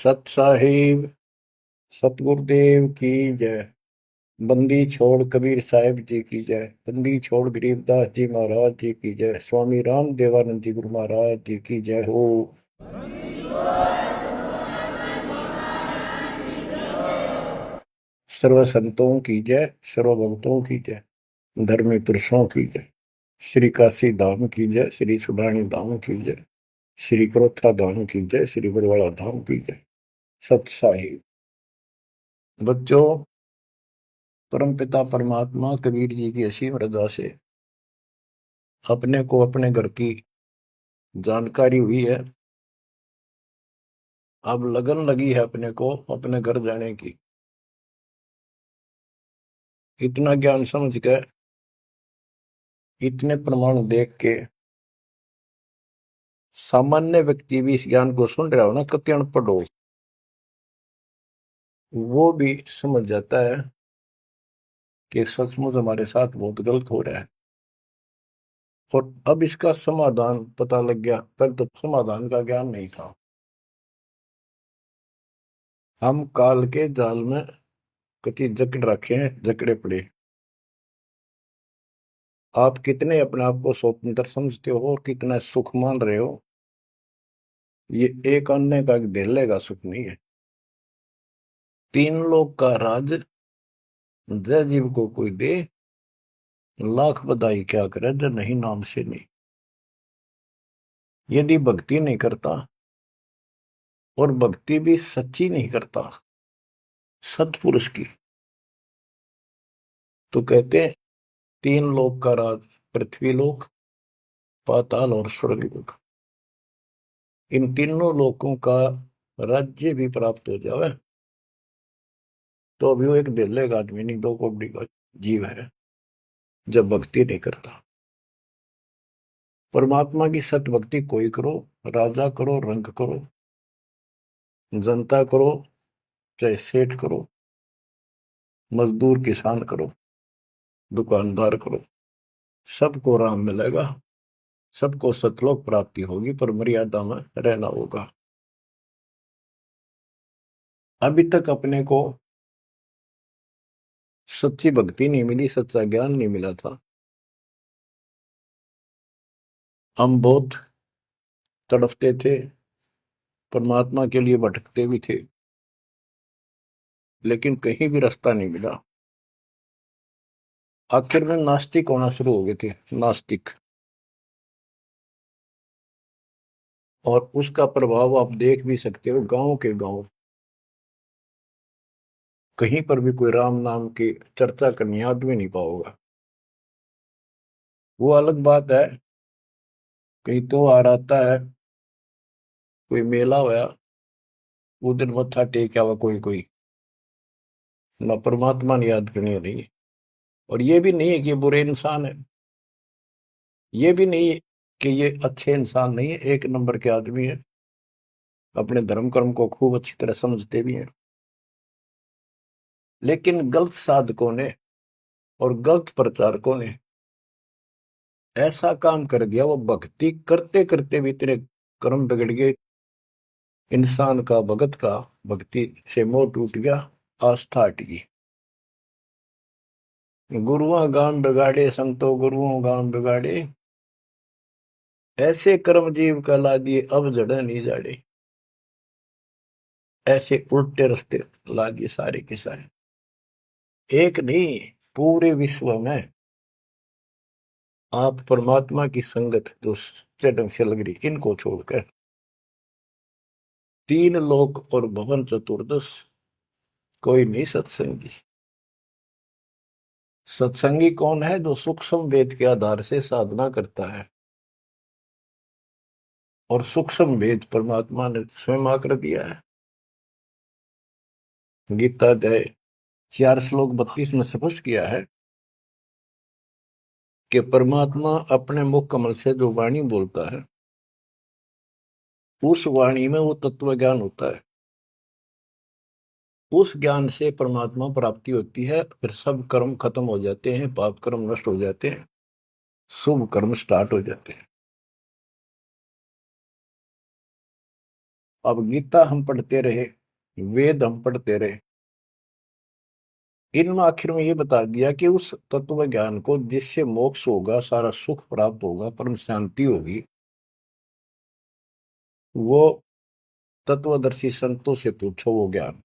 सत साहिब सतगुरुदेव की जय। बंदी छोड़ कबीर साहिब जी की जय। बंदी छोड़ गरीबदास जी महाराज जी की जय। स्वामी राम देवानंद जी गुरु महाराज जी की जय हो। सर्व संतों की जय, सर्व भक्तों की जय, धर्मी पुरुषों की जय। श्री काशी धाम की जय, श्री सुडानी धाम की जय, श्री क्रोथा धाम की जय, श्री बरवाड़ा धाम की जय। सत साहिब बच्चों, परमपिता परमात्मा कबीर जी की असीम रजा से अपने को अपने घर की जानकारी हुई है। अब लगन लगी है अपने को अपने घर जाने की। इतना ज्ञान समझ के, इतने प्रमाण देख के सामान्य व्यक्ति भी इस ज्ञान को सुन रहा हो ना, कति अनपढ़ हो, वो भी समझ जाता है कि सचमुच हमारे साथ बहुत गलत हो रहा है। और अब इसका समाधान पता लग गया। पर तो समाधान का ज्ञान नहीं था। हम काल के जाल में कति जकड़ रखे हैं, जकड़े पड़े। आप कितने अपने आप को स्वतंत्र समझते हो और कितना सुख मान रहे हो, ये एक अन्य का धेले का सुख नहीं है। तीन लोक का राज जय जीव को कोई दे, लाख बधाई क्या करे जय नहीं नाम से नहीं। यदि भक्ति नहीं करता, और भक्ति भी सच्ची नहीं करता सत्पुरुष की, तो कहते हैं तीन लोक का राज, पृथ्वी लोक, पाताल और स्वर्ग लोक, इन तीनों लोकों का राज्य भी प्राप्त हो जावे तो अभी वो एक दिल्ले का आदमी नहीं, दो कौड़ी का जीव है जब भक्ति नहीं करता। परमात्मा की सत भक्ति कोई करो, राजा करो, रंग करो, जनता करो, चाहे सेठ करो, मजदूर किसान करो, दुकानदार करो, सबको राम मिलेगा, सबको सतलोक प्राप्ति होगी, पर मर्यादा में रहना होगा। अभी तक अपने को सच्ची भक्ति नहीं मिली, सच्चा ज्ञान नहीं मिला था। हम बहुत तड़फते थे, परमात्मा के लिए भटकते भी थे, लेकिन कहीं भी रास्ता नहीं मिला। आखिर में नास्तिक होना शुरू हो गए थे, नास्तिक। और उसका प्रभाव आप देख भी सकते हो, गांव के गांव कहीं पर भी कोई राम नाम की चर्चा करनी आदमी नहीं पाओगा। वो अलग बात है, कहीं तो आ आता है, कोई मेला होया, वो दिन मत्था टेक आवा कोई कोई, ना परमात्मा ने याद करनी नहीं। और ये भी नहीं है कि ये बुरे इंसान है, ये भी नहीं है कि ये अच्छे इंसान नहीं है, एक नंबर के आदमी है, अपने धर्म कर्म को खूब अच्छी तरह समझते भी हैं। लेकिन गलत साधकों ने और गलत प्रचारकों ने ऐसा काम कर दिया, वो भक्ति करते करते भी तेरे कर्म बिगड़ गए। इंसान का, भगत का भक्ति से मोह टूट गया, आस्था हट गई। गुरुओं गांव बिगाड़े, संतों गुरुओं गांव बिगाड़े, ऐसे कर्म जीव का ला दिए अब जड़े नहीं जाड़े। ऐसे उल्टे रास्ते ला दिए सारे के सारे। एक नहीं, पूरे विश्व में आप परमात्मा की संगत जो सच्चे ढंग से लग रही, इनको छोड़कर तीन लोक और भवन चतुर्दश कोई नहीं सत्संगी। सत्संगी कौन है? जो सूक्ष्म वेद के आधार से साधना करता है। और सूक्ष्म वेद परमात्मा ने स्वयं आकर दिया है। गीता अध्याय 4 श्लोक 32 में स्पष्ट किया है कि परमात्मा अपने मुख कमल से जो वाणी बोलता है, उस वाणी में वो तत्व ज्ञान होता है। उस ज्ञान से परमात्मा प्राप्ति होती है, फिर सब कर्म खत्म हो जाते हैं, पाप कर्म नष्ट हो जाते हैं, शुभ कर्म स्टार्ट हो जाते हैं। अब गीता हम पढ़ते रहे, वेद हम पढ़ते रहे, इनमें आखिर में ये बता दिया कि उस तत्व ज्ञान को जिससे मोक्ष होगा, सारा सुख प्राप्त होगा, परम शांति होगी, वो तत्वदर्शी संतों से पूछो वो ज्ञान।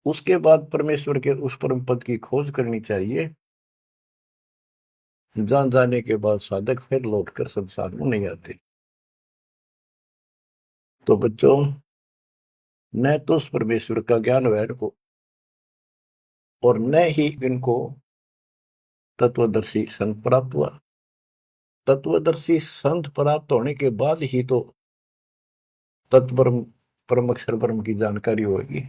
उसके बाद परमेश्वर के उस परम पद की खोज करनी चाहिए, जहां जाने के बाद साधक फिर लौटकर संसार में नहीं आते। तो बच्चों, न तो उस परमेश्वर का ज्ञान वैर को, और न ही इनको तत्वदर्शी संत प्राप्त हुआ। तत्वदर्शी संत प्राप्त होने के बाद ही तो तत्परम परम अक्षर परम की जानकारी होगी।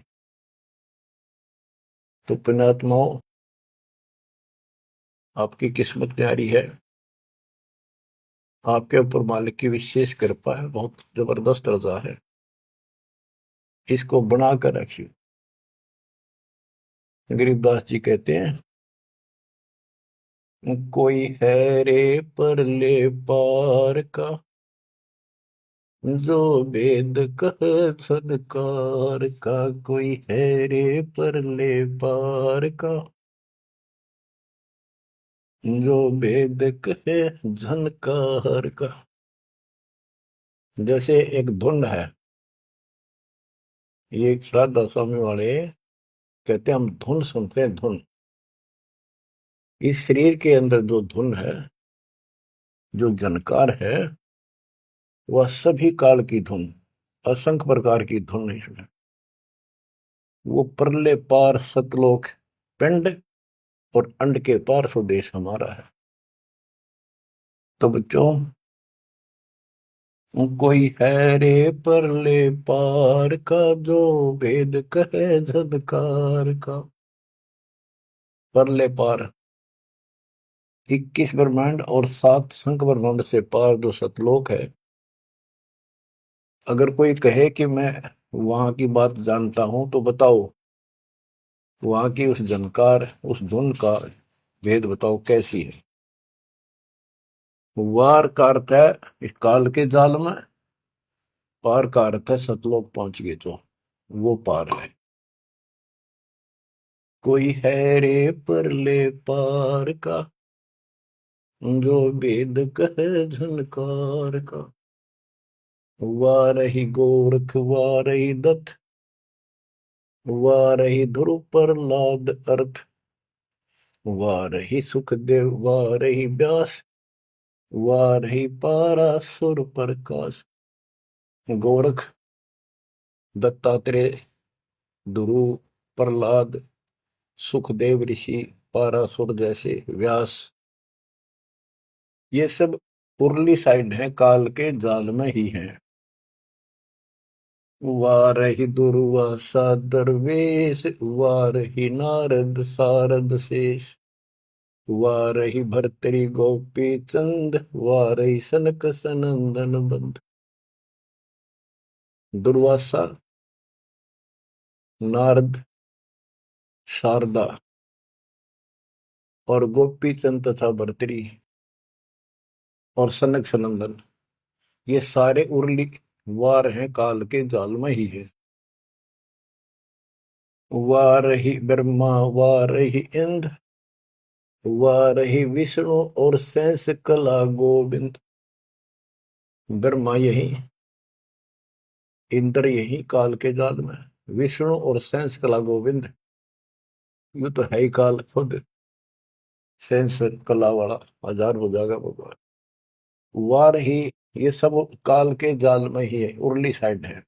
तो पुण्यात्माओं, आपकी किस्मत न्यारी है, आपके ऊपर मालिक की विशेष कृपा है, बहुत जबरदस्त रजा है, इसको बना कर रखिए। गरीबदास जी कहते हैं, कोई है रे परले पार का, जो वेद कह सदकार का। कोई है रे परले पार का, जो वेद कहे झनकार का। जैसे एक धुन है, ये एक श्राद्ध स्वामी वाले कहते हैं, हम धुन सुनते हैं, धुन। इस शरीर के अंदर जो धुन है, जो जनकार है, वह सभी काल की धुन, असंख्य प्रकार की धुन है इसमें। वो परले पार सतलोक पिंड और अंड के पार स्वदेश हमारा है। तो बच्चों, कोई है रे परले पार का, जो वेद कहे झदकार का। परले पार 21 ब्रह्मांड और 7 संख ब्रह्मांड से पार जो सतलोक है, अगर कोई कहे कि मैं वहां की बात जानता हूं, तो बताओ वहां की उस जनकार, उस धुन का भेद बताओ कैसी है। वार का अर्थ है इस काल के जाल में, पार का अर्थ है सतलोक पहुंच गए जो, वो पार है। कोई है रे परले पार का, जो वेद कहे झनकार का। वारही गोरख वारही दत्त, वारही ध्रुव प्रहलाद अर्थ। वारही सुखदेव वारही व्यास, वारही पारासुर प्रकाश। गोरख, दत्तात्रेय, ध्रुव, प्रहलाद, सुखदेव ऋषि, पारासुर जैसे, व्यास, ये सब उर्ली साइड है, काल के जाल में ही है। वारही दुर्वासा दरवेश, वारही नारद सारद शेष। वारही भर्तरी गोपी चंद, वारही सनक सनंदन बंद। दुर्वासा, नारद, शारदा और गोपी चंद तथा भर्तरी और सनक सनंदन, ये सारे उर्ली वार हैं, काल के जाल में ही है। वारही ब्रह्मा वारही इंद्र, वारही विष्णु और शेष कला गोविंद। ब्रह्मा यही, इंद्र यही काल के जाल में, विष्णु और शेष कला गोविंद, ये तो है ही काल खुद, शेष कला वाला हजार हो जाएगा भगवान। वार ही, ये सब काल के जाल में ही है, उर्ली साइड है।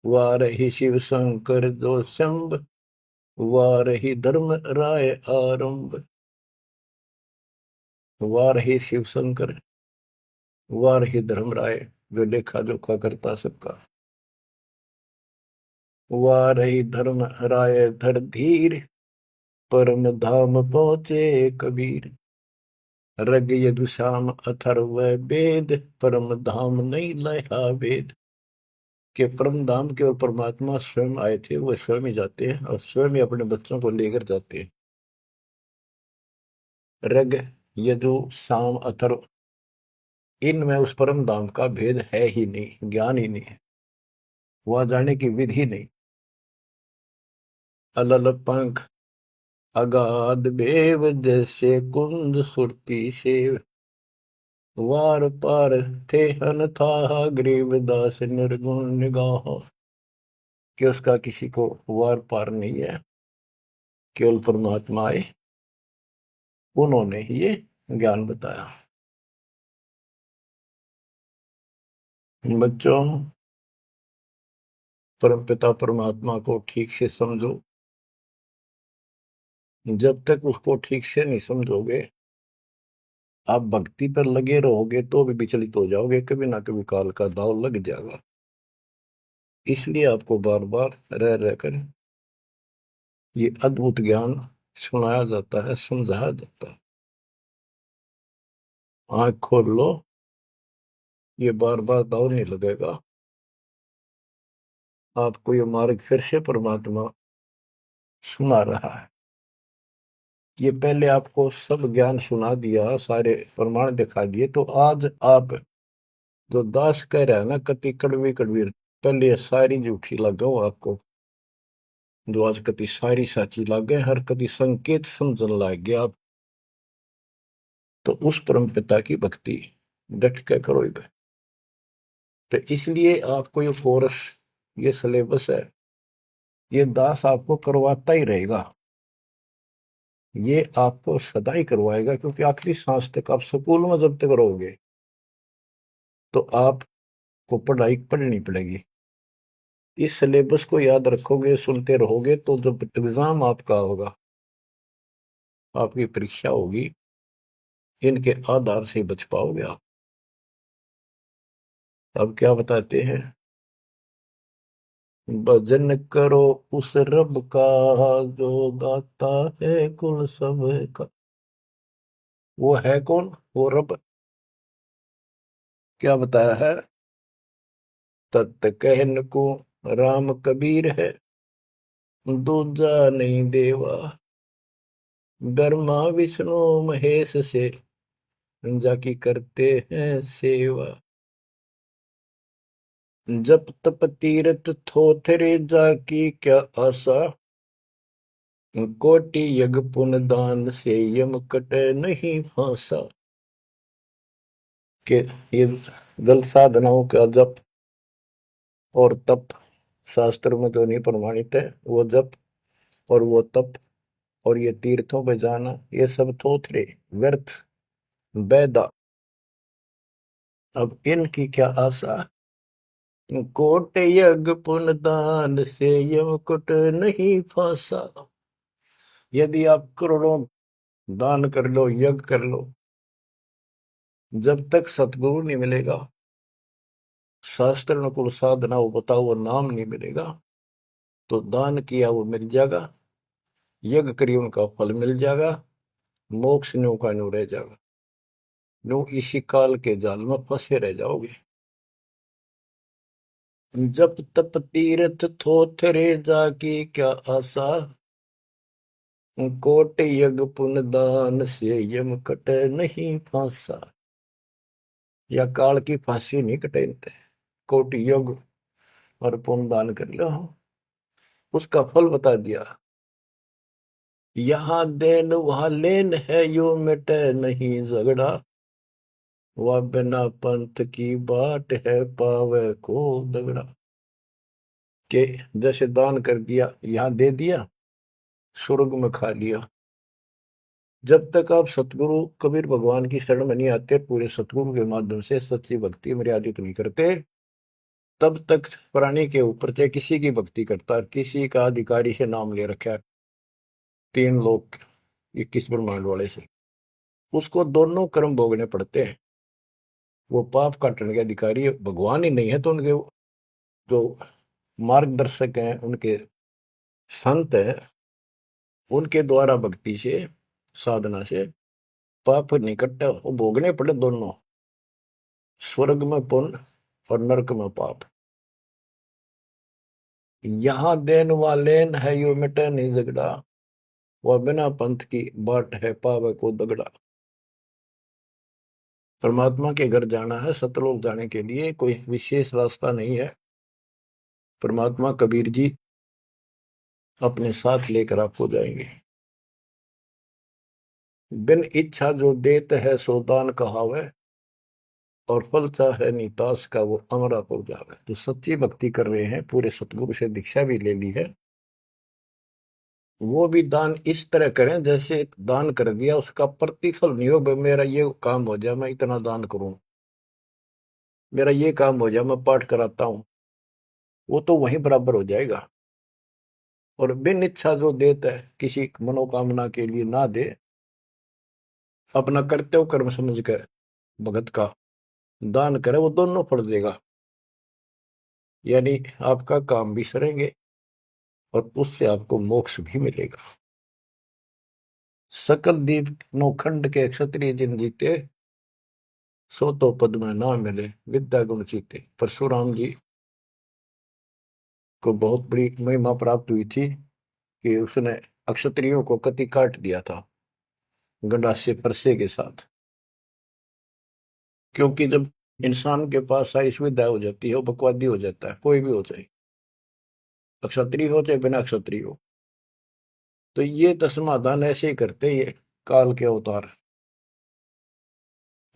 वार ही शिव शंकर जो शंभ, वार ही धर्म राय आरंभ। वार ही शिव शंकर, वार ही धर्म राय, जो लेखा जोखा करता सबका। वार ही धर्म राय धर धीर, परम धाम पहुंचे कबीर। रग यदुश्याम अथर्व वेद, परम धाम नहीं लया वेद। के परम धाम के और परमात्मा स्वयं आए थे, वो स्वयं ही जाते हैं और स्वयं ही अपने बच्चों को लेकर जाते हैं। रग, यजु, साम, अथर्व, इनमें उस परम धाम का भेद है ही नहीं, ज्ञान ही नहीं है, वहां जाने की विधि नहीं। अलल पंख अगाध बेव, जैसे कुंद सुरती से वार पार थे हन था, गरीबदास निर्गुण निगाह। कि उसका किसी को वार पार नहीं है, केवल परमात्मा आए, उन्होंने ही ये ज्ञान बताया। बच्चों, परमपिता परमात्मा को ठीक से समझो। जब तक उसको ठीक से नहीं समझोगे, आप भक्ति पर लगे रहोगे तो भी विचलित हो जाओगे, कभी ना कभी काल का दाव लग जाएगा। इसलिए आपको बार बार रह रहकर ये अद्भुत ज्ञान सुनाया जाता है, समझाया जाता है। आंख खोल लो, ये बार बार दाव नहीं लगेगा। आपको ये मार्ग फिर से परमात्मा सुना रहा है। ये पहले आपको सब ज्ञान सुना दिया, सारे प्रमाण दिखा दिए, तो आज आप जो दास कह रहा है ना, कति कड़वी कड़वी, पहले सारी झूठी लगा आपको, जो आज कति सारी साची लागे, हर कति संकेत समझन लग गया आप। तो उस परम पिता की भक्ति डट के करो। तो इसलिए आपको ये कोर्स, ये सिलेबस है, ये दास आपको करवाता ही रहेगा, ये आपको सदा ही करवाएगा, क्योंकि आखिरी सांस तक आप स्कूल में जब तक रहोगे तो आपको पढ़ाई पढ़नी पड़ेगी। इस सिलेबस को याद रखोगे, सुनते रहोगे, तो जब एग्जाम आपका होगा, आपकी परीक्षा होगी, इनके आधार से बच पाओगे आप। अब क्या बताते हैं? भजन करो उस रब का, जो दाता है कुल सब का। वो है कौन? वो रब। क्या बताया है? तत् कहन को राम कबीर है, दूजा नहीं देवा, ब्रह्मा विष्णु महेश से जाकी करते हैं सेवा। जप तप तीरथ थोथरे जाकी क्या आशा, कोटि यज्ञ पुण्य दान से यम कटे नहीं फांसा। के ये जल साधनाओं का जप और तप शास्त्र में तो नहीं प्रमाणित है। वो जप और वो तप और ये तीर्थों पे जाना, ये सब थोथरे, व्यर्थ, बेदा। अब इनकी क्या आशा? कोट यज्ञ पुण्य दान से यम कुट नहीं फांसा। यदि आप करोड़ों दान कर लो, यज्ञ कर लो, जब तक सतगुरु नहीं मिलेगा, शास्त्र अनुकूल साधना वो बताओ, वो नाम नहीं मिलेगा, तो दान किया वो मिल जाएगा, यज्ञ करिए उनका फल मिल जाएगा, मोक्ष न्यू का न्यू रह जाएगा, न्यू इसी काल के जाल में फंसे रह जाओगे। जप तप तीर्थ थोथरे जाकी क्या आशा, कोट यज्ञ पुण्य दान से यम कटे नहीं फांसा। या काल की फांसी नहीं कटेंते, कोट यज्ञ और पुण्य दान कर लो, उसका फल बता दिया। यहाँ देन वहां लेन है, यो मिटे नहीं झगड़ा, वह बिना पंथ की बाट है, पावे को दगड़ा। के जैसे दान कर दिया, यहाँ दे दिया, स्वर्ग में खा लिया। जब तक आप सतगुरु कबीर भगवान की शरण में नहीं आते, पूरे सतगुरु के माध्यम से सच्ची भक्ति मर्यादित नहीं करते, तब तक प्राणी के ऊपर चाहे किसी की भक्ति करता, किसी का अधिकारी से नाम ले रखा है, 3 लोग 21 ब्रह्मांड वाले से, उसको दोनों कर्म भोगने पड़ते हैं। वो पाप काटने के अधिकारी भगवान ही नहीं है, तो उनके जो मार्गदर्शक हैं, उनके संत हैं, उनके द्वारा भक्ति से, साधना से पाप नहीं कटता, वो भोगने पड़े दोनों, स्वर्ग में पुण्य और नरक में पाप। यहाँ देन वालेन है, यो मिटे नहीं झगड़ा, वह बिना पंथ की बाट है, पावे को दगड़ा। परमात्मा के घर जाना है, सतलोक जाने के लिए कोई विशेष रास्ता नहीं है। परमात्मा कबीर जी अपने साथ लेकर आपको जाएंगे। बिन इच्छा जो देत है सो दान कहावे, और फल चाहे नितास का वो अमरा पौ जावे। तो सच्ची भक्ति कर रहे हैं, पूरे सतगुरु से दीक्षा भी ले ली है, वो भी दान इस तरह करें जैसे दान कर दिया उसका प्रतिफल नहीं हो। मेरा ये काम हो जाए मैं इतना दान करूं, मेरा ये काम हो जाए मैं पाठ कराता हूं, वो तो वहीं बराबर हो जाएगा। और बिन इच्छा जो देता है, किसी मनोकामना के लिए ना दे, अपना कर्तव्य कर्म समझ कर भगत का दान करे, वो दोनों फल देगा। यानी आपका काम भी सरेंगे और उससे आपको मोक्ष भी मिलेगा। सकल दीप नौखंड के क्षत्रिय जिन जीते, सो तो पद में ना मिले विद्या गुण जीते। परशुराम जी को बहुत बड़ी महिमा प्राप्त हुई थी कि उसने अक्षत्रियों को कति काट दिया था गंडासे परसे के साथ। क्योंकि जब इंसान के पास सारी सुविधा हो जाती है, वो बकवादी हो जाता है, कोई भी हो जाए, अक्षत्रिय हो चाहे बिना अक्षत्रिय हो। तो ये तो समाधान ऐसे ही करते ये काल के अवतार।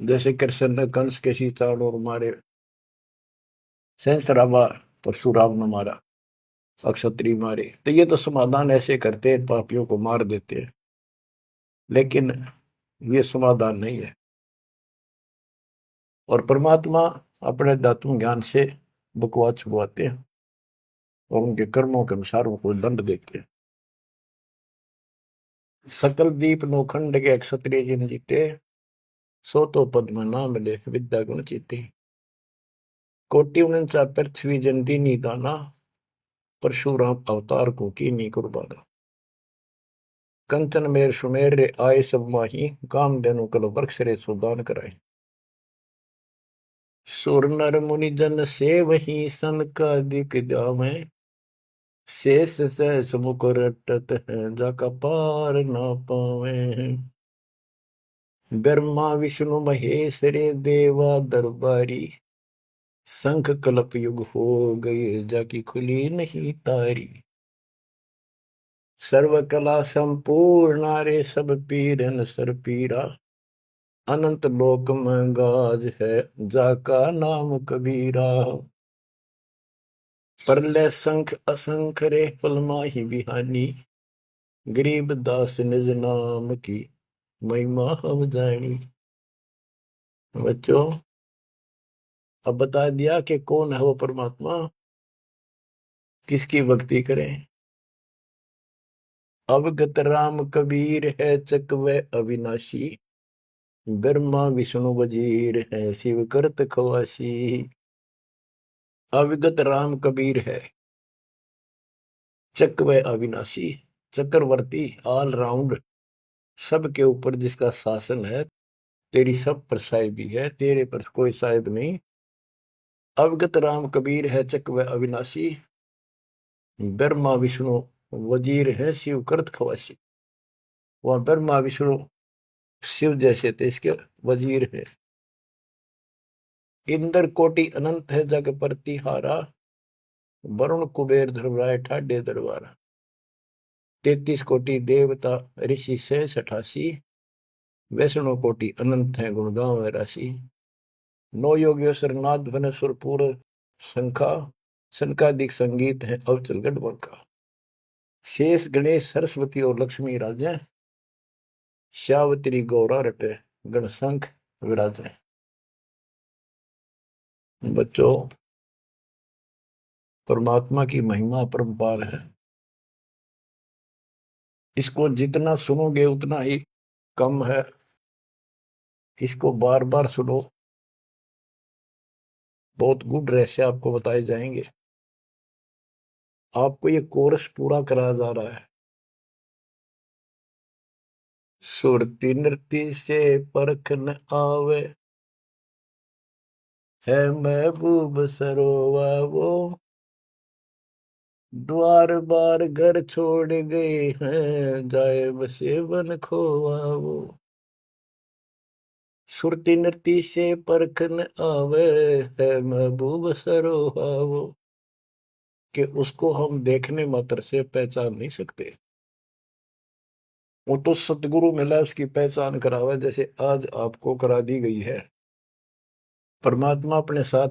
जैसे कृष्ण ने कंस के सीताड़ और मारे, सहस्रामा परशुराम ने मारा, अक्षत्रिय मारे। तो ये तो समाधान ऐसे करते हैं, पापियों को मार देते हैं। लेकिन ये समाधान नहीं है। और परमात्मा अपने दातुन ज्ञान से बकवाद छुपवाते हैं और उनके कर्मों के अनुसार उनको दंड देते हैं। सकल दीप नौखंड के क्षत्रिय जिन जीते, सो तो पद में ना मिले विद्या गुण जीते। कोटि उनचा पृथ्वी जन दीनी दाना, परशुराम अवतार को की नी कुर्बाना। कंचन मेर सुमेर रे आए सब माही, काम देनु कल वृक्ष रे सुदान कराए। सुर नर मुनि जन से वही सन का दिख जावे, शेष सहस मुख रटत है जाका पार ना पावे। ब्रह्मा विष्णु महेश रे देवा दरबारी, शंख कल्प युग हो गए जाकी खुली नहीं तारी। सर्व कला संपूर्ण रे सब पीरन सर पीरा, अनंत लोक में गाज है जाका नाम कबीरा। परले संख असंख रे पलमा ही बिहानी, गरीब दास निज नाम की महिमा हम जानी। बच्चों, अब बता दिया कि कौन है वो परमात्मा, किसकी भक्ति करें। अवगत राम कबीर है चकवे अविनाशी, ब्रह्मा विष्णु वजीर है शिव करत खवासी। अविगत राम कबीर है, चकवे अविनाशी, चक्रवर्ती ऑल राउंड, सबके ऊपर जिसका शासन है, तेरी सब पर साहिबी है, तेरे पर कोई साहिब नहीं। अवगत राम कबीर है चकवे अविनाशी, ब्रह्मा विष्णु वजीर है शिव करत खवासी। वह ब्रह्मा विष्णु शिव जैसे थे, इसके वजीर है। इंद्र कोटि अनंत है जग प्रतिहारा, वरुण कुबेर धर्मराय ठाडे दरबारा। 33 कोटि देवता ऋषि से 88, वैष्णव कोटि अनंत है गुण गाँव राशि। 9 योगेश्वर नाथ भन सुरपुर शंखा, शंकादिक संगीत है अवचल गढ़ का। शेष गणेश सरस्वती और लक्ष्मी राजे, श्यावत्री गौरा रटे गण शंख विराजे। बच्चों, परमात्मा की महिमा परम्पार है, इसको जितना सुनोगे उतना ही कम है। इसको बार बार सुनो, बहुत गुड रहस्य आपको बताए जाएंगे। आपको ये कोर्स पूरा कराया जा रहा है। सुरती नृत्य से परख न आवे, है महबूब सरोवा वो, द्वार बार घर छोड़ गए हैं, जाए बसे बन खोवा वो। सुरती नृत्य से परखन आवे है महबूब सरोहावो, कि उसको हम देखने मात्र से पहचान नहीं सकते। वो तो सतगुरु मिला उसकी पहचान करावे, जैसे आज आपको करा दी गई है। परमात्मा अपने साथ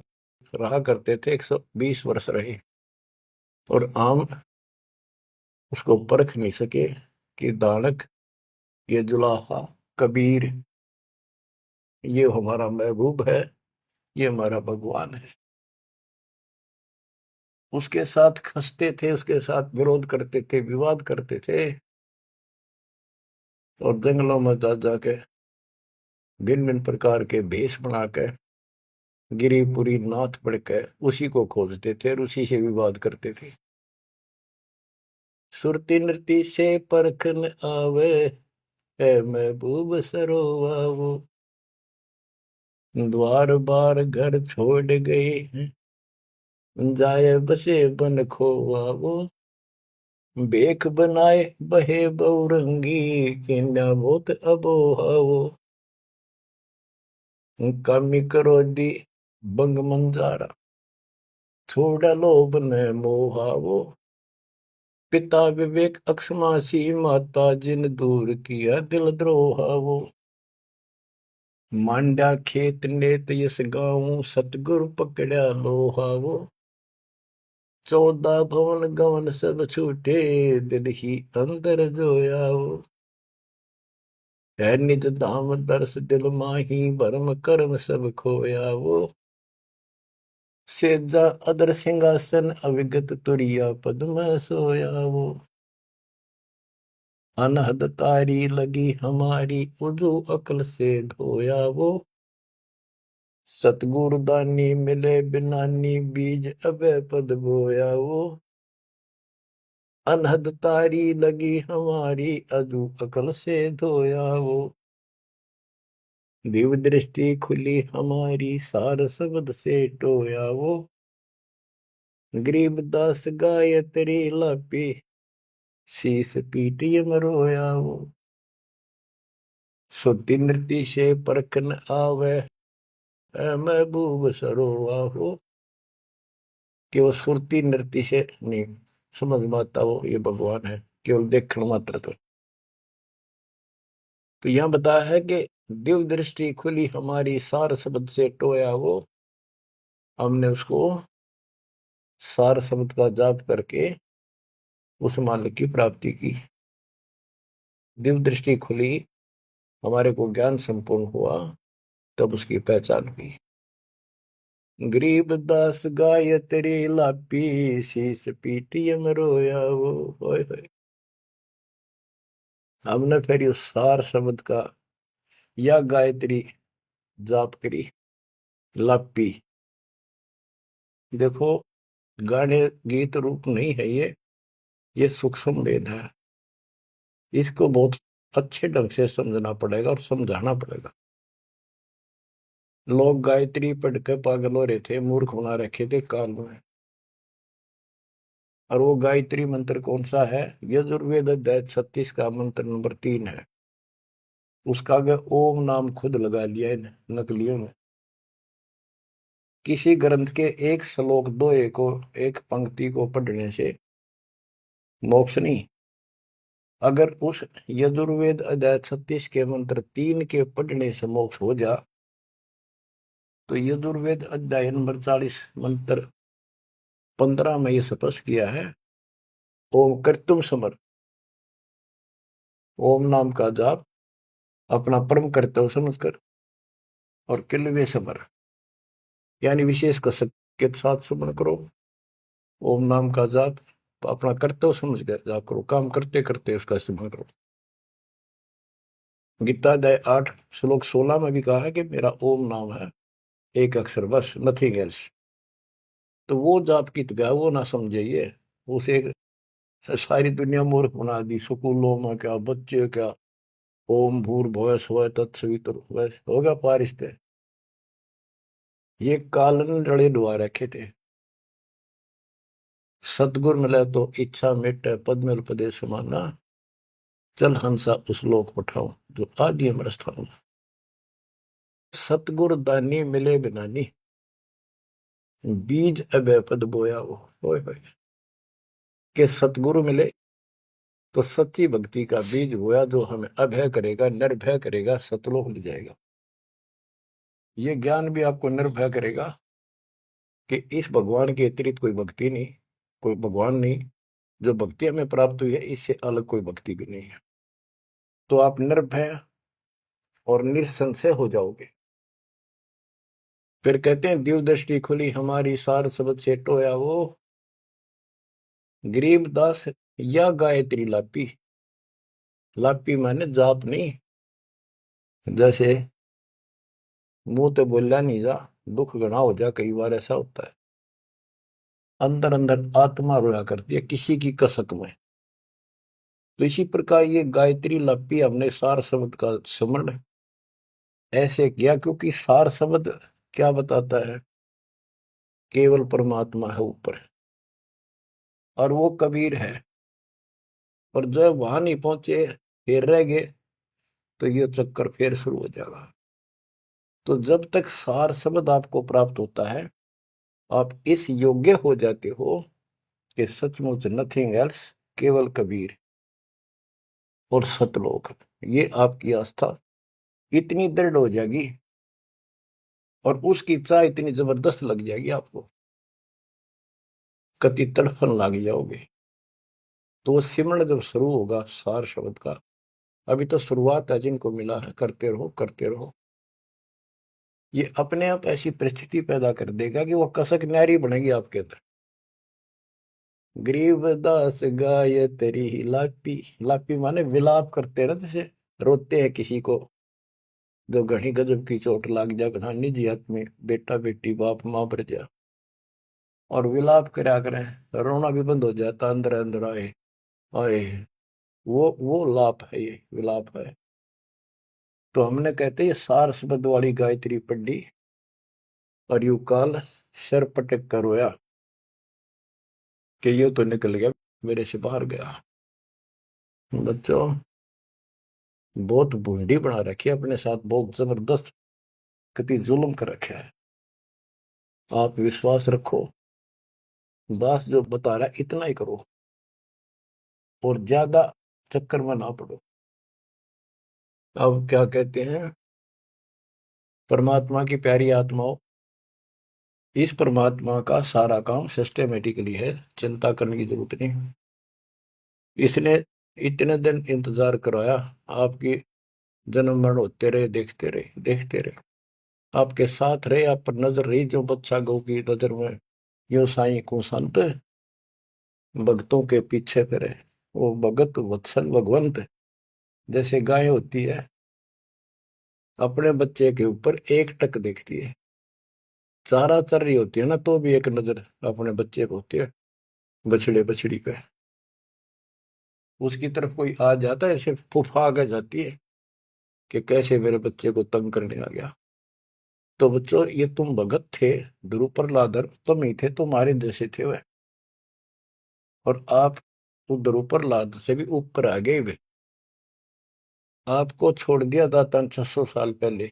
रहा करते थे, 120 वर्ष रहे, और आम उसको परख नहीं सके कि दानक, ये जुलाहा, कबीर, ये हमारा महबूब है, ये हमारा भगवान है। उसके साथ खसते थे, उसके साथ विरोध करते थे, विवाद करते थे, और जंगलों में जा जाके भिन्न भिन्न प्रकार के भेष बनाकर गिरिपुरी नाथ पढ़कर उसी को खोजते थे और उसी से विवाद करते थे। सुरती नृत्य से परखन आवे है महबूब सरोवावो, द्वार बार घर छोड़ गए जाए बसे बन खोवावो, बेख बनाए बहे बहुरंगी किन्या बहुत अबोहावो, कामी करो दी बंग मंजारा थोड़ा लोभ न मोहावो, पिता विवेक अक्षमासी माता जिन दूर किया दिल द्रोहावो, मांडा खेत नेत यस गाऊं सतगुरु पकड़ा लोहावो, 14 भवन गवन सब छूटे दिल ही अंदर जोयावो, है निज धाम दर्श दिल माही भरम कर्म सब खोयावो, सेजा अदर सिंहासन अविगत तुरिया पद्म सोयावो, अनहद तारी लगी हमारी उजू अकल से धोयावो, सतगुरु दानी मिले बिनानी बीज अबे पद बोयावो, अनहद तारी लगी हमारी अजू अकल से धोयावो, दिव्य दृष्टि खुली हमारी सार शब्द से टोयावो, गरीबदास गायत्री लापी शीस पीटिय मरोयावो, सुती नृत्य से परखन आवे ऐ महबूब सरोवाहो, कि वो सुरती नृत्य से नहीं समझ में आता वो ये भगवान है, केवल देखण मात्र। तो यहां बताया है कि दिव्य दृष्टि खुली हमारी सार शब्द से टोया वो, हमने उसको सार शब्द का जाप करके उस मालिक की प्राप्ति की। दिव्य दृष्टि खुली, हमारे को ज्ञान संपूर्ण हुआ, तब उसकी पहचान हुई। गरीब दास गायत्री लापी शीस पीटियम रोया वो, होय होय। हमने फिर उस सार शब्द का या गायत्री जाप करी, लापी। देखो, गाने गीत रूप नहीं है ये सूक्ष्म वेद है, इसको बहुत अच्छे ढंग से समझना पड़ेगा और समझाना पड़ेगा। लोग गायत्री पढ़ के पागल हो रहे थे, मूर्ख बना रखे थे काल में। और वो गायत्री मंत्र कौन सा है? यजुर्वेद अध्याय 36 का मंत्र नंबर 3 है। उसका आगे ओम नाम खुद लगा लिया है नकलियों ने। किसी ग्रंथ के एक श्लोक दोहे को, एक पंक्ति को पढ़ने से मोक्ष नहीं। अगर उस यजुर्वेद अध्याय 36 के मंत्र 3 के पढ़ने से मोक्ष हो जा, तो यजुर्वेद अध्याय नंबर 40 मंत्र 15 में ये स्पष्ट किया है, ओम कर्तुम समर, ओम नाम का जाप अपना परम कर्तव्य समझकर, और किलवे समर यानी विशेष कसक के साथ सुमन करो। ओम नाम का जाप अपना कर्तव्य समझ कर जाप करो, काम करते करते उसका इस्तेमाल करो। गीता अध्याय 8 श्लोक 16 में भी कहा है कि मेरा ओम नाम है, एक अक्षर बस, नथिंग एल्स। तो वो जाप की गया वो ना समझिए, उसे सारी दुनिया मूर्ख बना दी। स्कूलों में क्या, बच्चे क्या, ओम भूर्भुवः स्वः तत्सवितुर्वरेण्यं होगा पारिस्ते, ये कालन रड़े डुआ रखे थे। सतगुर मिले तो इच्छा मिटे पद मिल पदे समाना, चल हंसा उस लोक पठाऊं जो आदि अमर स्थान। सतगुर दानी मिले बिनानी, बीज अभय पद बोया वो। होय होय। के सतगुरु मिले तो सच्ची भक्ति का बीज बोया, जो हमें अभय करेगा, निर्भय करेगा, सतलोक ले जाएगा। ये ज्ञान भी आपको निर्भय करेगा कि इस भगवान के अतिरिक्त कोई भक्ति नहीं, कोई भगवान नहीं। जो भक्ति हमें प्राप्त हुई है, इससे अलग कोई भक्ति भी नहीं है। तो आप निर्भय और निसंशय हो जाओगे। फिर कहते हैं दिव्य दृष्टि खुली हमारी, सार शब्द से टोया वो, गरीब दास या गायत्री लापी। लापी माने जाप नहीं, जैसे मुंह तो बोला नहीं जा, दुख गणा हो जा, कई बार ऐसा होता है। अंदर अंदर आत्मा रोया करती है किसी की कसक में। तो इसी प्रकार ये गायत्री लापी हमने सार शब्द का स्मरण ऐसे किया, क्योंकि सार शब्द क्या बताता है? केवल परमात्मा है ऊपर, और वो कबीर है। और जब वहां नहीं पहुंचे, फिर रह गए, तो ये चक्कर फिर शुरू हो जाएगा। तो जब तक सार शब्द आपको प्राप्त होता है, आप इस योग्य हो जाते हो कि सचमुच नथिंग एल्स, केवल कबीर और सतलोक। ये आपकी आस्था इतनी दृढ़ हो जाएगी और उसकी चाह इतनी जबरदस्त लग जाएगी आपको, कति तड़फन लग जाओगे। तो वो सिमरण जब शुरू होगा सार शब्द का, अभी तो शुरुआत है, जिनको मिला है करते रहो करते रहो, ये अपने आप ऐसी परिस्थिति पैदा कर देगा कि वो कसक न्यारी बनेगी आपके अंदर। गरीब दास गाय तेरी ही लापी। लापी माने विलाप करते ना, जैसे रोते हैं किसी को जो घनी गजब की चोट लाग जा, घना निजी में बेटा बेटी बाप मां पर जा, और विलाप करा करें, रोना भी बंद हो जाता अंदर अंदर आए आए। वो लाप है, ये विलाप है। तो हमने कहते ये सार शब्द वाली गायत्री पढ़ी और यू काल सर पटक कर रोया कि ये तो निकल गया, मेरे से बाहर गया। बच्चों, बहुत बूंदी बना रखी है अपने साथ, बहुत जबरदस्त कति जुल्म कर रखा है। आप विश्वास रखो, दास जो बता रहा है इतना ही करो और ज्यादा चक्कर में ना पड़ो। अब क्या कहते हैं, परमात्मा की प्यारी आत्माओं, इस परमात्मा का सारा काम सिस्टमेटिकली है, चिंता करने की जरूरत नहीं। इसने इतने दिन इंतजार कराया, आपकी जन्म मरण होते रहे, देखते रहे देखते रहे, आपके साथ रहे, आप पर नजर रही, जो बच्चा गौ की नजर में यो साई को संत भक्तों के पीछे फिरे। वो भगत वत्सल भगवंत, जैसे गाय होती है अपने बच्चे के ऊपर एक टक देखती है, चारा चर रही होती है ना, तो भी एक नजर अपने बच्चे को होती है, बछड़े बछड़ी पे। उसकी तरफ कोई आ जाता है, ऐसे फुफा के जाती है कि कैसे मेरे बच्चे को तंग करने आ गया। तो बच्चों, ये तुम भगत थे, ध्रुव प्रहलादर तुम ही थे, तुम्हारे जैसे थे वह, और आप तो ध्रुव प्रहलाद से भी ऊपर आ गए वे। आपको छोड़ दिया था 600 साल पहले,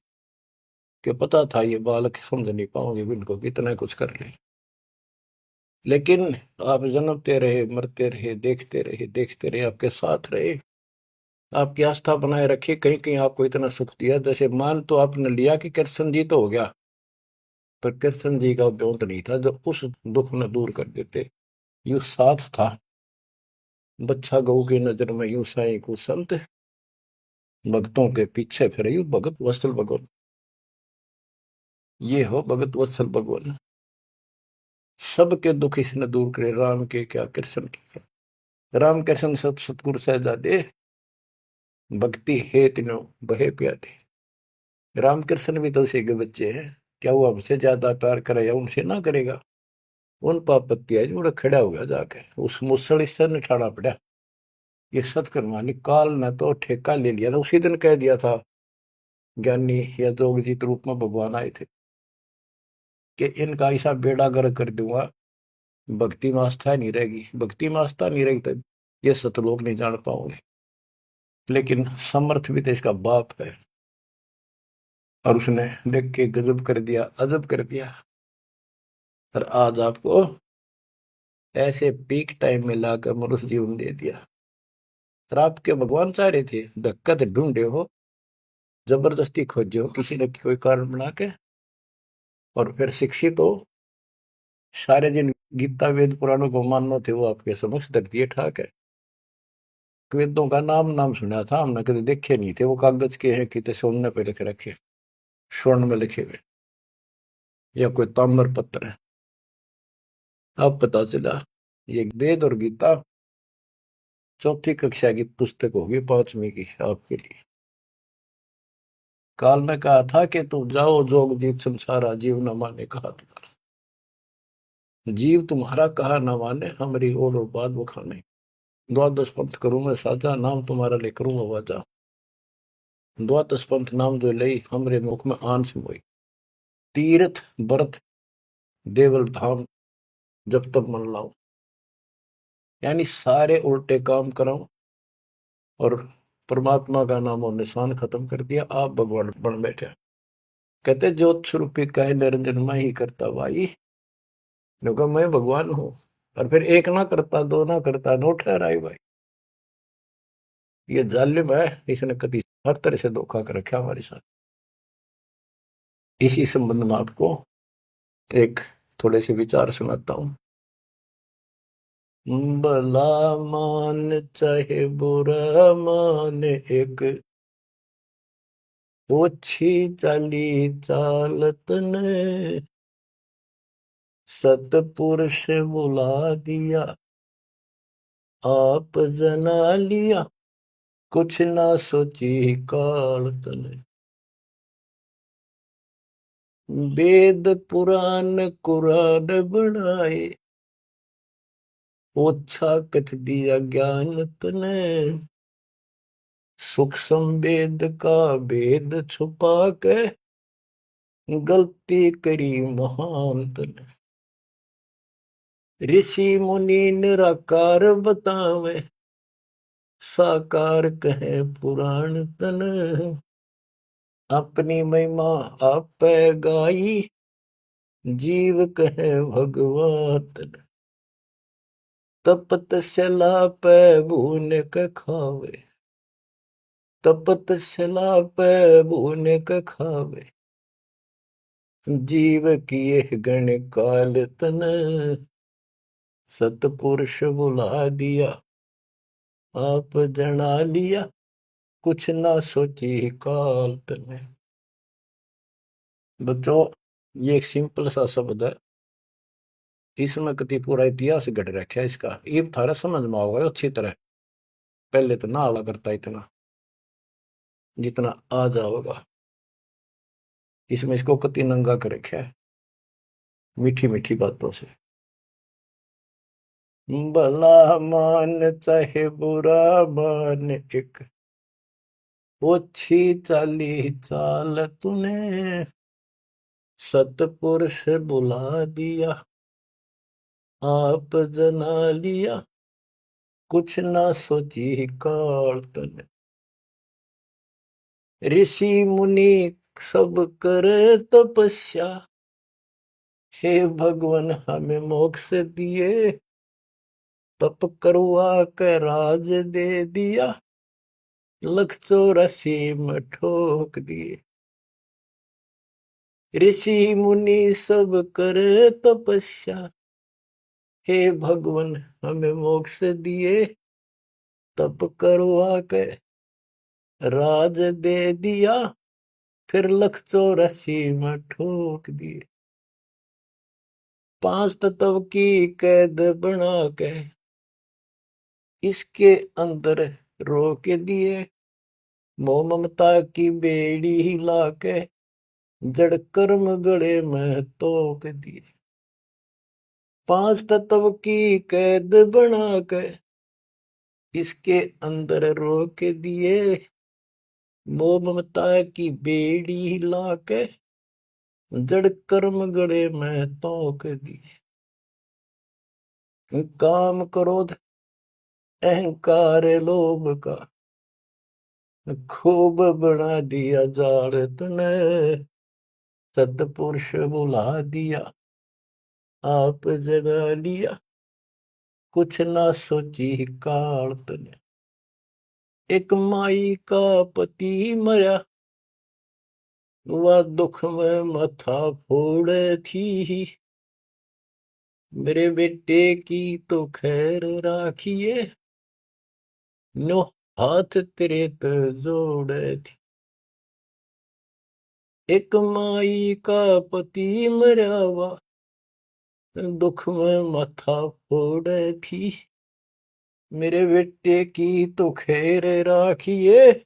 कि पता था ये बालक समझ नहीं पाओगे इनको, कितना कुछ कर ले। लेकिन आप जन्मते रहे, मरते रहे, देखते रहे, आपके साथ रहे, आपकी आस्था बनाए रखी, कहीं कहीं आपको इतना सुख दिया। जैसे मान तो आपने लिया कि कृष्ण जी तो हो गया, पर कृष्ण जी का व्योंत नहीं था जो उस दुख न दूर कर देते। यू साथ था, बच्चा गऊ की नजर में यूं साई को संत भक्तों के पीछे फिरे, यू भगत वत्सल भगवान। ये हो भगत वत्सल भगवान, सबके दुख इसने दूर करे, राम के क्या कृष्ण के क्या। राम कृष्ण सब सतगुरु सहजादे, भक्ति हे तीनों बहे प्यादे। रामकृष्ण भी तो उसी के बच्चे हैं, क्या वो हमसे ज्यादा प्यार करे या उनसे ना करेगा? उन पापत्ती है जो खड़ा हो गया जाके, उस मुसल से निठाना पड़ा। ये सतकर्मानी काल ने तो ठेका ले लिया था, उसी दिन कह दिया था ज्ञानी या जोगजीत रूप में भगवान आए थे कि इनका ऐसा बेड़ा गर्क कर दूंगा, भक्ति में आस्था नहीं रहेगी, भक्ति में आस्था नहीं रहेगी तो ये सतलोक नहीं जान पाओगे। लेकिन समर्थ भी तो इसका बाप है, और उसने देख के गजब कर दिया, अजब कर दिया। और आज आपको ऐसे पीक टाइम में लाकर मनुष्य जीवन दे दिया। और आपके भगवान चाह रहे थे धक्का तो ढूंढे हो, जबरदस्ती खोजे हो किसी न कोई कारण बना के, और फिर शिक्षित हो, सारे जिन गीता वेद पुराणों को मानना थे वो आपके समक्ष धर दिए ठाक है। वेदों का नाम नाम सुना था हमने, कभी देखे नहीं थे। वो कागज के हैं, कितने सोने पे लिख रखे, स्वर्ण में लिखे हुए, या कोई ताम्र पत्र है। अब पता चला ये वेद और गीता चौथी कक्षा की पुस्तक होगी, 5वीं की आपके लिए। काल ने कहा था कि तुम जाओ जोग जीत संसारा, जीव न माने कहा तुम्हारा। जीव तुम्हारा कहा न माने, हमारी और बात बखाने। द्वादश पंथ करूं मैं साजा, नाम तुम्हारा ले करूं आवाजा। द्वादश पंथ नाम जो लई, हमरे मुख में आन से मोई। तीर्थ व्रत देवल धाम, जब तक मन लाओ। यानी सारे उल्टे काम करो और परमात्मा का नाम और निशान खत्म कर दिया, आप भगवान बन बैठे। कहते ज्योत स्वरूपी कहे निरंजन मैं ही करता भाई, क्योंकि मैं भगवान हूं। और फिर एक ना करता, दो ना करता, नो ठहराई भाई। ये जालिम है, इसने कभी हर तरह से धोखा कर रखा हमारे साथ। इसी संबंध में आपको एक थोड़े से विचार सुनाता हूं। भला मान चाहे बुरा मान, एक ओछी चाली चालत ने सतपुरुष बुला दिया, आप जना लिया, कुछ ना सोची काल तने। वेद पुराण कुरान बनाए, ओछा कथ दिया ज्ञान तने। सूक्ष्म वेद का भेद छुपा के, गलती करी महान तने। ऋषि मुनि निराकार बतावे, साकार कहे पुराण तन। अपनी महिमा आप गाई, जीव कहे भगवान तन। तपत सला पे भून के खावे, तपत सला पे भून के खावे। जीव किए गण काल तन, सतपुरुष बुला दिया, आप जना लिया, कुछ ना सोची काल तने। बच्चों, ये एक सिंपल सा शब्द है, इसमें कति पूरा इतिहास घट रखा है इसका। ये थारा समझ में आओगे अच्छी तरह। पहले तो ना आवा करता इतना, जितना आ जाओगा। इसमें इसको कति नंगा कर रखा है मीठी मीठी बातों से। भला मान चाहे बुरा मान, एक ओछी चाली चाल तूने। सतपुरुष बुला दिया, आप जना लिया, कुछ ना सोची काल तने। ऋषि मुनि सब करे तपस्या, हे भगवान हमें मोक्ष दिए। तप करवा के राज दे दिया, 184 में ठोक दिए। ऋषि मुनि सब करे तपस्या, हे भगवान हमें मोक्ष दिए। तप करवा के राज दे दिया, फिर 184 में ठोक दिए। 5 तत्व की कैद बना के इसके अंदर रोक दिए। मोह ममता की बेड़ी हिला के जड़ कर्म गले में तोक दिए। 5 तत्व की कैद बना के इसके अंदर रोक दिए। मोह ममता की बेड़ी हिला के जड़ कर्म गले में तोक दिए। काम क्रोध अहंकार लोभ का खूब बना दिया जाड़ तने, सतपुरुष बुला दिया, आप जगा लिया, कुछ ना सोची काल तने। एक माई का पति मरा, वह दुख में माथा फोड़े थी, मेरे बेटे की तो खैर राखिए, नो हाथ तेरे पे जोड़े थी। एक माई का पति मरा, वह दुख में माथा फोड़े थी, मेरे बेटे की तो खैर राखिए,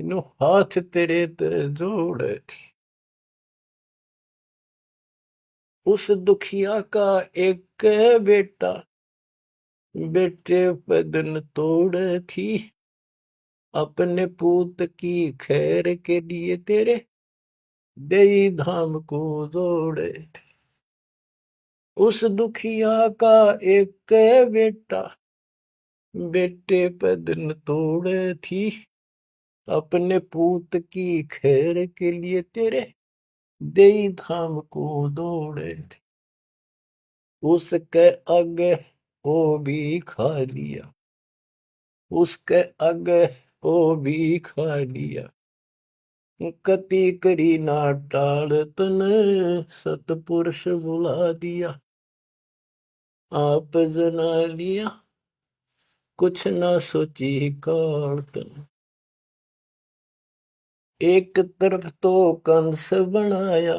नो हाथ तेरे पे जोड़े थी। उस दुखिया का एक बेटा, बेटे पे दिन तोड़े थी, अपने पूत की खैर के लिए तेरे देई धाम को जोड़े थे। उस दुखिया का एक बेटा, बेटे पे दिन तोड़े थी, अपने पूत की खैर के लिए तेरे देई धाम को दौड़े थे। उसके आगे वो भी खा लिया, उसके आगे वो भी खा लिया, कति करी ना टाल तन, सतपुरुष बुला दिया, आप जना लिया, कुछ ना सोची काल तन। एक तरफ तो कंस बनाया,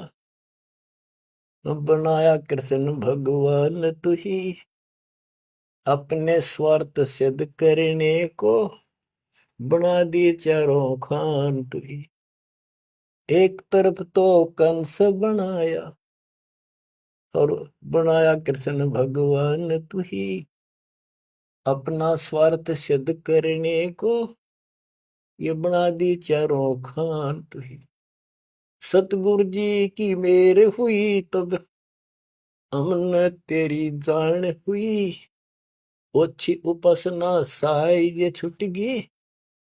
बनाया कृष्ण भगवान तू ही, अपने स्वार्थ सिद्ध करने को बना दिए चारों खान तू ही। एक तरफ तो कंस बनाया और बनाया कृष्ण भगवान तू ही, अपना स्वार्थ सिद्ध करने को ये बना दी चारों खान तू ही। सतगुरु जी की मेर हुई तब हमने तेरी जान हुई, ओछी उपासना साई ये छुट गई,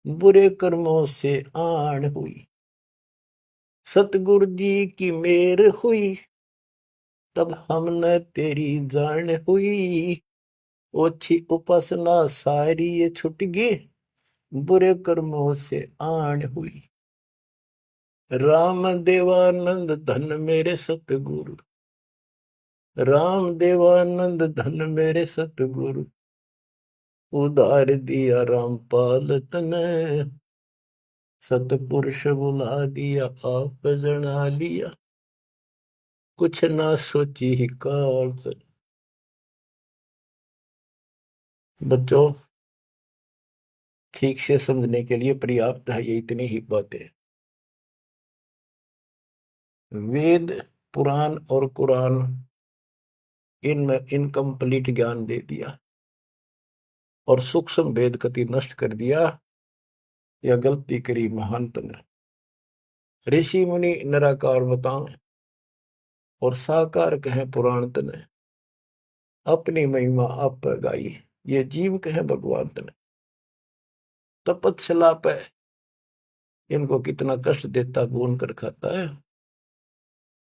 बुरे कर्मों से आन हुई। सतगुरु जी की मेर हुई तब हमने तेरी जान हुई, ओछी उपासना सारी ये छुट गई, बुरे कर्मों से आन हुई। राम देवानंद धन मेरे सतगुरु, राम देवानंद धन मेरे सतगुरु, उधार दिया रामपाल तने, सतपुरुष बुला दिया, आप जना लिया, कुछ ना सोची ही काल तने। बच्चों, ठीक से समझने के लिए पर्याप्त है ये इतनी ही बातें। वेद, पुराण और कुरान, इनमें इनकम्प्लीट ज्ञान दे दिया और सूक्ष्म भेद कति नष्ट कर दिया, या गलती करी महानत ने। ऋषि मुनि निराकार बताएं और साकार कहें पुराण तने, अपनी महिमा आप गाई, ये जीव कहें भगवान तने। तपस्या पे इनको कितना कष्ट देता, भून कर खाता है,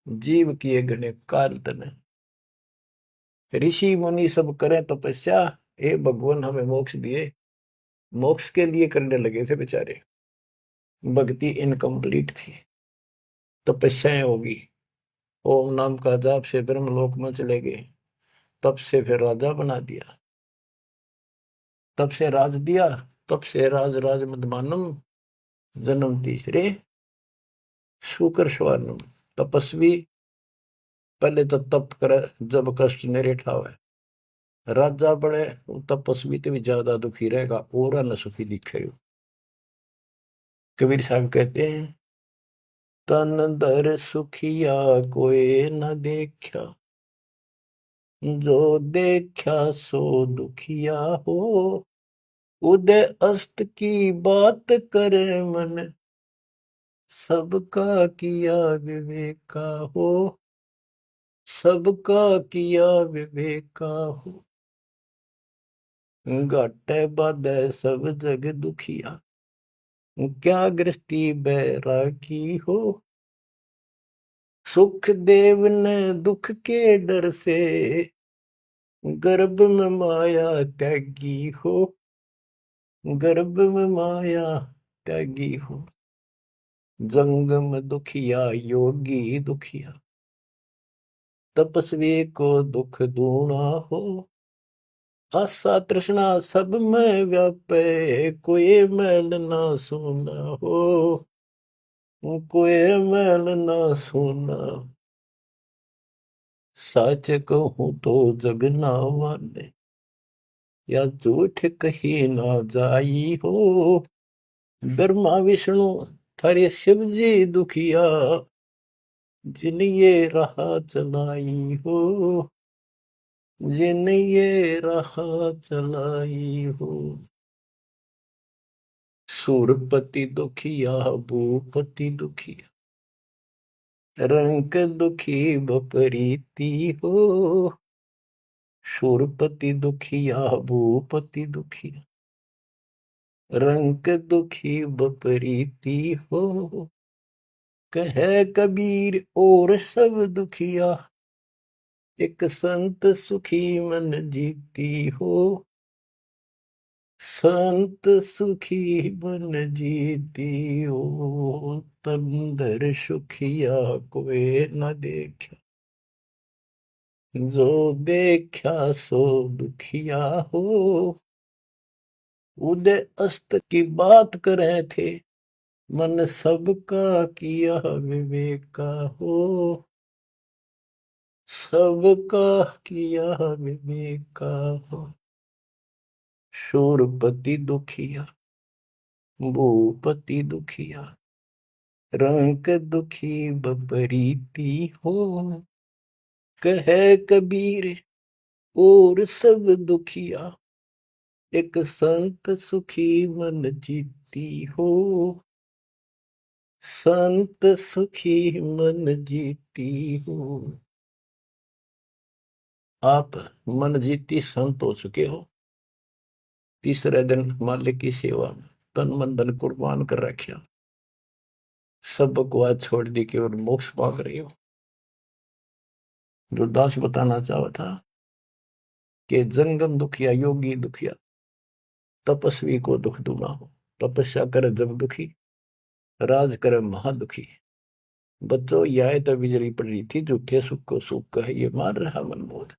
जीव किए गणे काल तने। ऋषि मुनि सब करें तपस्या, हे भगवान हमें मोक्ष दिए, मोक्ष के लिए करने लगे थे बेचारे, भक्ति इनकम्प्लीट थी, तपस्याएं होगी, ओम नाम का जाप से ब्रह्मलोक में चले गए, तब से फिर राजा बना दिया, तब से राज दिया, तब से राज राज मदमानम, जन्म तीसरे शुकर स्वानम। तपस्वी पहले तो तप करे जब कष्ट नहीं ठावे, राजा बड़े तपस्वी तो भी ज्यादा दुखी रहेगा और न सुखी दिखेगा। कबीर साहब कहते हैं, तन दर सुखिया कोई न देखा, जो देखा सो दुखिया हो, उदय अस्त की बात करे मन, सबका किया विवेका हो, सबका किया विवेका हो। घाटे बाधे सब जग दुखिया, क्या गृहस्थी बैरागी हो, सुख देव ने दुख के डर से, गर्भ में माया त्यागी हो, गर्भ में माया त्यागी हो। जंगम दुखिया योगी दुखिया, तपस्वी को दुख दूना हो। आशा तृष्णा सब में व्यापे, कोई मैल ना सुना हो, कोई मैल ना सुना। सच कहूं तो जग ना माने, या झूठ कही ना जाई हो। ब्रह्मा विष्णु थारे शिव जी दुखिया, जिन ये राह चलाई हो, जिन ये राह चलाई हो। सूरपति दुखिया भूपति दुखिया, रंक दुखी बपरीती हो। शूरपति दुखिया भूपति दुखिया, रंक दुखी बपरीती हो। कहे कबीर और सब दुखिया, एक संत सुखी मन जीती हो। संत सुखी मन जीती हो, तंदर सुखिया कोई न देखा, जो देखा सो दुखिया हो। उदय अस्त की बात करे थे, मन सबका किया विवेका हो। सबका किया विवेका हो। शूरपति दुखिया भूपति दुखिया, रंक दुखी बपरीती हो। कहे कबीर और सब दुखिया, एक संत सुखी मन जीती हो। संत सुखी मन जीती हो। आप मन जीती संत हो चुके हो। तीसरे दिन मालिक की सेवा में तन मन धन कुर्बान कर रखा, सब बकवास छोड़ दी के और मोक्ष मांग रहे हो। जो दास बताना चाहा था कि जंगम दुखिया योगी दुखिया, तपस्वी को दुख दूना हो। तपस्या करे जब दुखी, राज करे महादुखी। बच्चों यह तो बिजली पड़ रही थी, झूठे सुख को सुख कहे ये मान रहा मनमोद।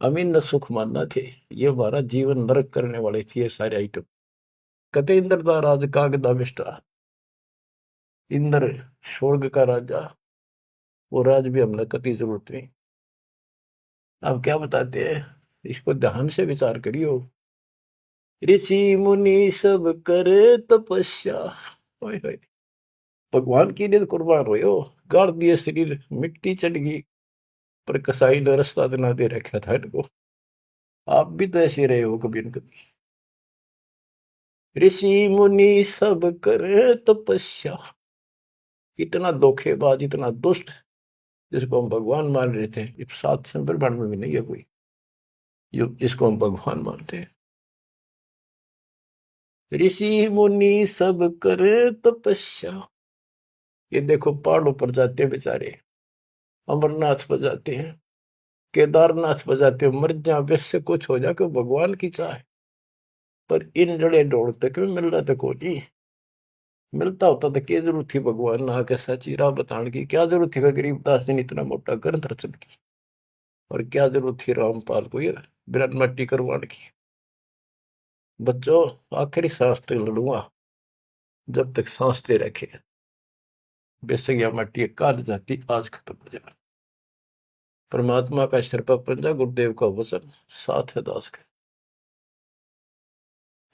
अमीन न सुख मानना थे, ये हमारा जीवन नरक करने वाले थे ये सारे आइटम। कते इंद्र का राज काग दा विष्टा, इंद्र स्वर्ग का राजा, वो राज भी हमने कति जरूरत नहीं। अब क्या बताते हैं, इसको ध्यान से विचार करियो। ऋषि मुनि सब करे तपस्या, ओए होए, भगवान की लिए कुर्बान हो, गाड़ दिए शरीर, मिट्टी चढ़ गई, पर कसाई ने रास्ता ना दे रखा था इनको। आप भी तो ऐसे रहे हो कभी न कभी। ऋषि मुनि सब करे तपस्या, इतना धोखेबाज इतना दुष्ट जिसको हम भगवान मान रहे थे, इस 7 ब्रह्मांड में भी नहीं है कोई जिसको हम भगवान मानते हैं। ऋषि मुनि सब करे तपस्या, ये देखो पहाड़ों पर जाते हैं बेचारे, अमरनाथ पर जाते हैं, केदारनाथ पर जाते हैं, मर जा वैसे कुछ हो जाके भगवान की चाह। पर इन जड़े ढोड़ते क्यों मिल रहा था कोई, मिलता होता तो क्या जरूरत थी भगवान ना के सच्ची राह बताने की। क्या जरूरत थी गरीबदास जी ने इतना मोटा ग्रंथ रचन की, और क्या जरूरत थी रामपाल को ये बिरन मट्टी करवाने की। बच्चों आखिरी सांस तक लड़ूंगा, जब तक सांस दे रखे। बेशक यह मट्टी काल जाती आज खत्म हो जाए। परमात्मा का सिर पर पंजा, गुरुदेव का वचन साथ है दास के।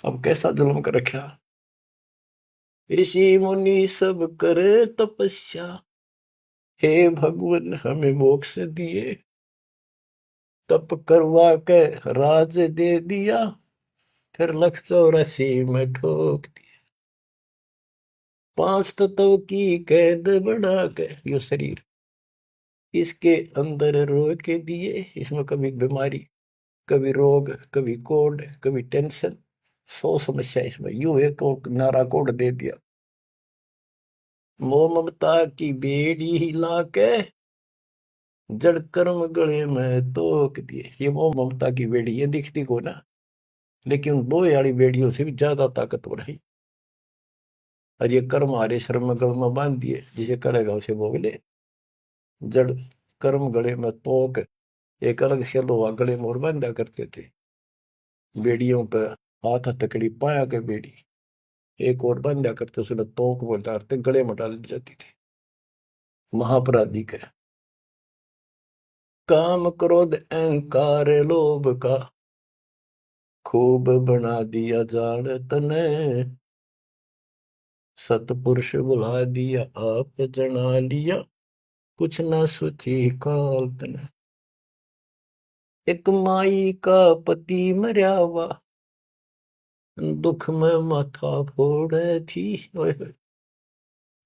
अब कैसा जुल्म कर रखा। ऋषि मुनि सब करे तपस्या, हे भगवान हमें मोक्ष दिए। तप करवा के राज दे दिया, फिर 184 में ठोक दिया। 5 तत्व की कैद बढ़ा के यो शरीर इसके अंदर रो के दिए। इसमें कभी बीमारी, कभी रोग, कभी कोढ़, कभी टेंशन, 100 समस्या इसमें। यूं एक और नारा कोड दे दिया, मोह ममता की बेड़ी हिला के जड़ कर्म गले में तोक दिए। ये मोह ममता की बेड़ी ये दिखती को ना, लेकिन दो यारी बेड़ियों से भी ज्यादा ताकतवर है। और ये कर्म हमारे श्रम गल में बांध दिए, जिसे करेगा उसे भोग ले। जड़ कर्म गले में तोक, एक अलग से लोहा गले में और बांधा करते थे। बेड़ियों पे हाथ हथकड़ी पाया के बेड़ी एक और बांधा करते, उसने तोक में डालते गले में डाल दी जाती थी। महापराधी के काम क्रोध अहंकार लोभ का खूब बना दिया जान तने, सतपुरुष बुला दिया आप जना लिया, कुछ ना सोची काल तने। एक माई का पति मरया हुआ दुख में माथा फोड़े थी। ओए होए।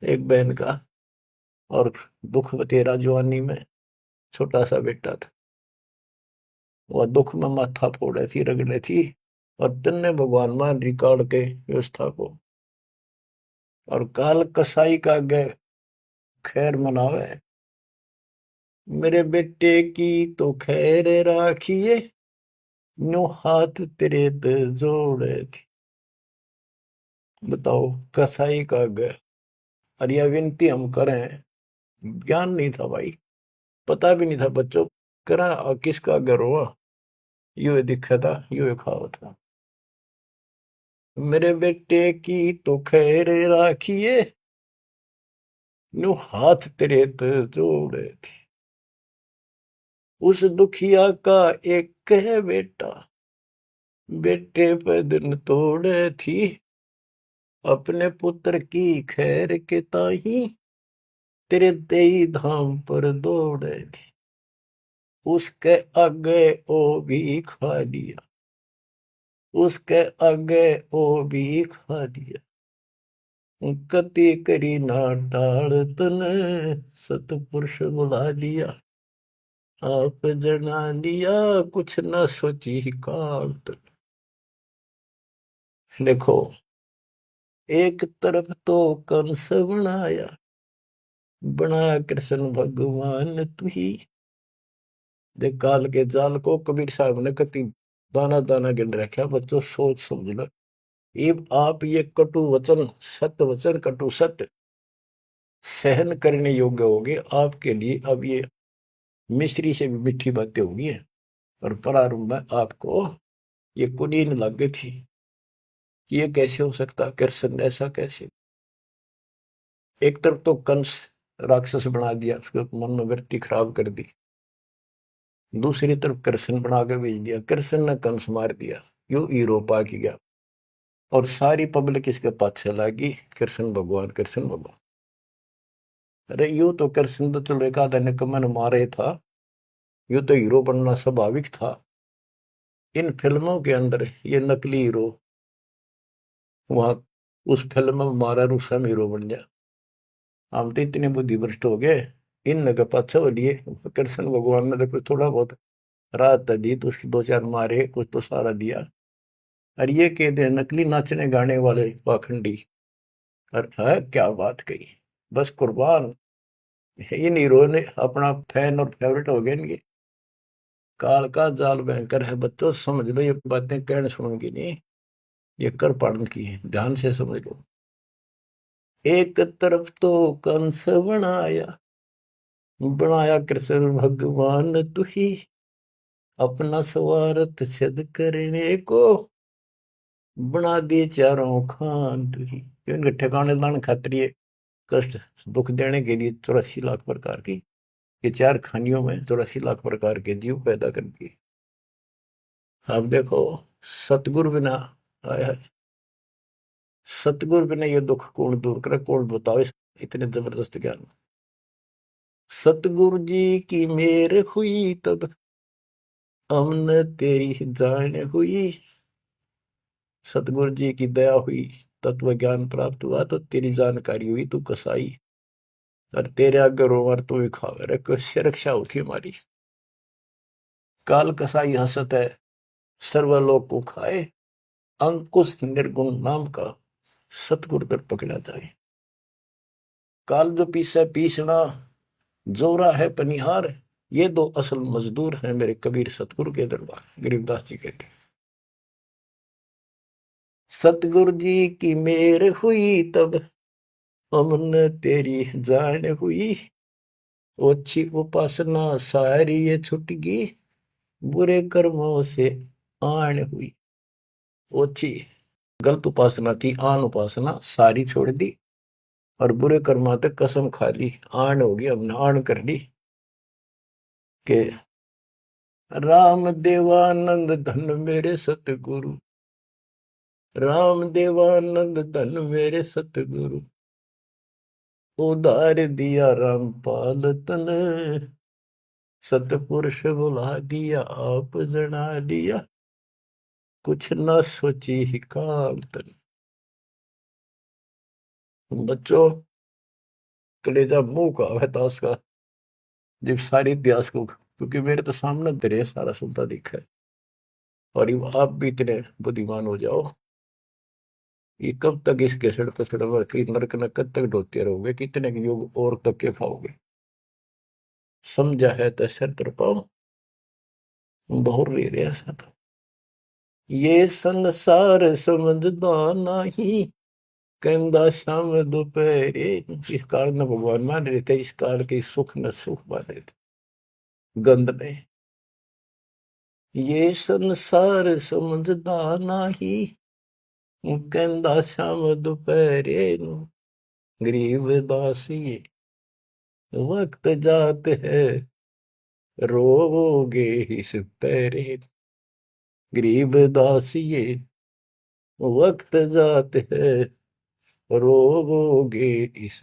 एक बहन का और दुख में तेरा जवानी में छोटा सा बेटा था, वह दुख में माथा फोड़े थी, रगड़े थी। और तन्ने भगवान मान रिकॉर्ड के व्यवस्था को, और काल कसाई का गए खैर मनावे, मेरे बेटे की तो खैर राखिए, नो हाथ तेरे ते जोड़े थी। बताओ, कसाई का गए। और यह विनती हम करें, ज्ञान नहीं था भाई, पता भी नहीं था बच्चों, करा और किसका घर हुआ, यू दिखा था, यू खावा था। मेरे बेटे की तो खैर राखिए, नो हाथ तेरे ते जोड़े थी। उस दुखिया का एक है बेटा, बेटे पे दिन तोड़े थी, अपने पुत्र की खैर के ताही तेरे देई धाम पर दौड़े थी। उसके आगे ओ भी खा लिया, उसके आगे ओ भी खा लिया, कति करी ना टाल तने, सतपुरुष बुला लिया आप जना लिया, कुछ न सोची काल तन। देखो, एक तरफ तो कंस बनाया कृष्ण भगवान तू ही। देख काल के जाल को कबीर साहब ने कति दाना दाना गिन रखा, बच्चों सोच समझ लो। ये आप ये कटु वचन, सत्य वचन कटु सत्य सहन करने योग्य होगे आपके लिए। अब ये मिश्री से भी मीठी बातें होगी। और प्रारंभ में आपको ये कुनीन लग गई थी, ये कैसे हो सकता, कृष्ण ऐसा कैसे। एक तरफ तो कंस राक्षस बना दिया, उसके मन में वृत्ति खराब कर दी, दूसरी तरफ कृष्ण बना के भेज दिया, कृष्ण ने कंस मार दिया, यू हीरो पा की गया। और सारी पब्लिक इसके पाछे लगी, कृष्ण भगवान कृष्ण भगवान। अरे यू तो कृष्ण तो चलो एक आधा निकम्मन मारे था, यू तो हीरो बनना स्वाभाविक था। इन फिल्मों के अंदर ये नकली हीरो वहां उस फिल्म में मारा रूसम हीरो बन जा। हम तो इतने बुद्धि भ्रष्ट हो गए, इन नगे पाछे हो लिए। कृष्ण भगवान ने तो थोड़ा बहुत राहत दी, तो दो चार मारे, कुछ तो सारा दिया। और ये कहते हैं नकली नाचने गाने वाले पाखंडी। और है क्या बात कही, बस कुर्बान। इन हीरो ने अपना फैन और फेवरेट हो गए इनके। काल का जाल भयंकर है बच्चों, समझ लो, ये बातें कहने सुनूंगी नहीं, ये कर पाड़न की है, ध्यान से समझ लो। एक तरफ तो कंस बनाया कृष्ण भगवान तू ही, अपना स्वार्थ सिद्ध करने को बना दिए चारों खान तू ही। इनके ठिकाने दान खातिर ये कष्ट दुख देने के लिए 84 लाख प्रकार की, ये चार खानियों में 84 लाख प्रकार के जीव पैदा कर दिए। अब देखो, सतगुरु बिना, आया सतगुरु बिना ये दुख कौन दूर करे, कौन बताओ इतने जबरदस्त ज्ञान। सतगुरु जी की मेर हुई तब अमन तेरी जान हुई। सतगुरु जी की दया हुई, तत्व ज्ञान प्राप्त हुआ, तो तेरी जानकारी हुई, तू कसाई। और तेरे आगे रोवर तू ही खावे, कैसे रक्षा होती हमारी। काल कसाई हसत है, सर्वलोक को खाए, अंकुश निर्गुण नाम का सतगुरु दर पकड़ा जाए। काल जो पीसे पीसना, जोरा है पनिहार, ये दो असल मजदूर हैं मेरे कबीर सतगुरु के दरबार। गरीबदास जी कहते हैं, सतगुरु जी की मेर हुई तब हमने तेरी जान हुई, ओछी उपासना सारी ये छुट गई, बुरे कर्मों से आन हुई। ओछी गलत उपासना थी, आन उपासना सारी छोड़ दी, और बुरे कर्मा तक कसम खा ली। आन होगी, हमने आन कर ली के राम देवानंद धन मेरे सतगुरु, राम देवानंद धन मेरे सतगुरु, उधार दिया रामपाल तन, सतपुरुष बुला दिया आप जना दिया, कुछ न सोची ही काल तन। बच्चों, कलेजा मुंह का है दास का, जब सारे इतिहास को, क्योंकि मेरे तो सामने दरे सारा सुनता दिखा है। और ये आप भी इतने बुद्धिमान हो जाओ, ये कब तक इस केसड़ पे चढ़वा के नरक न कब तक ढोते रहोगे, कितने के योग और तक के खाओगे। समझा है तो सर पर पाओ, बहुर ले रहे सब। ये संसार समझदा नहीं, कहंदा शाम दोपहरे। इस काल न भगवान मान रहे थे, इस काल के सुख न सुख मान रहे थे, गंध में। ये संसार समझदा नहीं, कहंदा शाम दोपहरे, गरीब दासी वक्त जात है, रोगे इस पैरे। गरीब दासिये वक्त जात है, रोगे इस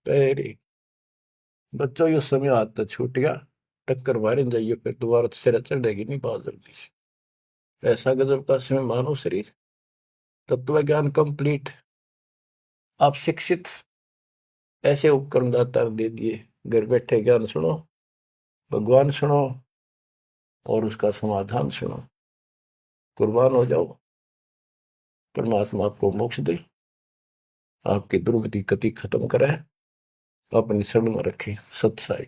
पैरे। बच्चों, यो समय हाथ तो छूट गया, टक्कर मारे जाइए, फिर दोबारा तो सिर चढ़ेगी नहीं बहुत जल्दी से। ऐसा गजब का समय, मानव शरीर, तत्व ज्ञान कंप्लीट, आप शिक्षित, ऐसे उपकरण दाता दे दिए। घर बैठे ज्ञान सुनो, भगवान सुनो, और उसका समाधान सुनो। कुर्बान हो जाओ, परमात्मा आपको मोक्ष दे, आपकी दुर्गति गति खत्म कराए, अपनी शरण में रखें। सत्साई।